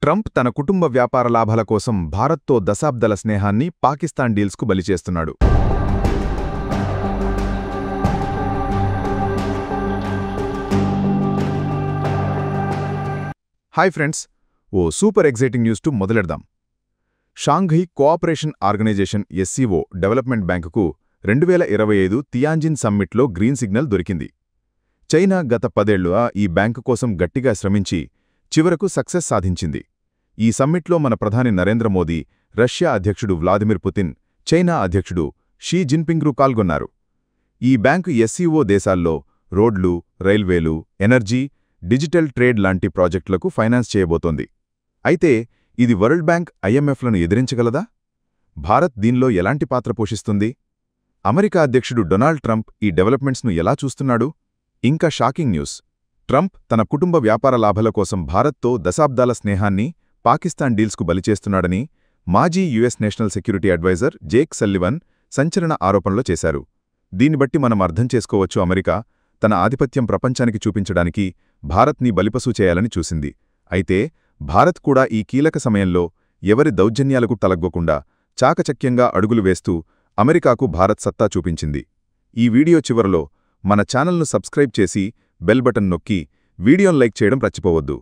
Trump తన కుటుంబ వ్యాపార లాభాల కోసం భారత్తో దశాబ్దాల స్నేహాన్ని పాకిస్తాన్ డీల్స్కు బలిచేస్తున్నాడు. హాయ్ ఫ్రెండ్స్, ఓ సూపర్ ఎగ్జైటింగ్ న్యూస్ టు మొదలెడదాం. Shanghai cooperation organisation SCO development బ్యాంకుకు 2025 తియాన్జిన్ సమ్మిట్లో గ్రీన్ సిగ్నల్ దొరికింది. చైనా గత 10 ఏళ్లుగా ఈ బ్యాంకు కోసం గట్టిగా శ్రమించి చివరకు సక్సెస్ సాధించింది. ఈ సమ్మిట్లో మన ప్రధాని నరేంద్ర మోదీ, రష్యా అధ్యక్షుడు వ్లాదిమిర్ పుతిన్, చైనా అధ్యక్షుడు షీ జిన్పింగ్లు పాల్గొన్నారు. ఈ బ్యాంకు SCO దేశాల్లో రోడ్లు, రైల్వేలు, ఎనర్జీ, డిజిటల్ ట్రేడ్ లాంటి ప్రాజెక్టులకు ఫైనాన్స్ చేయబోతోంది. అయితే ఇది వరల్డ్ బ్యాంక్, IMFలను ఎదిరించగలదా? భారత్ దీనిలో ఎలాంటి పాత్ర పోషిస్తుంది? అమెరికా అధ్యక్షుడు డొనాల్డ్ ట్రంప్ ఈ డెవలప్మెంట్స్ను ఎలా చూస్తున్నాడు? ఇంకా షాకింగ్ న్యూస్, ట్రంప్ తన కుటుంబ వ్యాపార లాభాల కోసం భారత్తో దశాబ్దాల స్నేహాన్ని పాకిస్తాన్ డీల్స్కు బలిచేస్తున్నాడని మాజీ US national security adviser Jake Sullivan సంచలన ఆరోపణలు చేశారు. దీన్ని బట్టి మనం అర్థం చేసుకోవచ్చు, అమెరికా తన ఆధిపత్యం ప్రపంచానికి చూపించడానికి భారత్ని బలిపశు చేయాలని చూసింది. అయితే భారత్ కూడా ఈ కీలక సమయంలో ఎవరి దౌర్జన్యాలకు తలగ్గకుండా చాకచక్యంగా అడుగులు వేస్తూ అమెరికాకు భారత్ సత్తా చూపించింది. ఈ వీడియో చివరలో మన ఛానల్ను సబ్స్క్రైబ్ చేసి బెల్ బటన్ నొక్కి వీడియోను లైక్ చేయడం మర్చిపోవద్దు.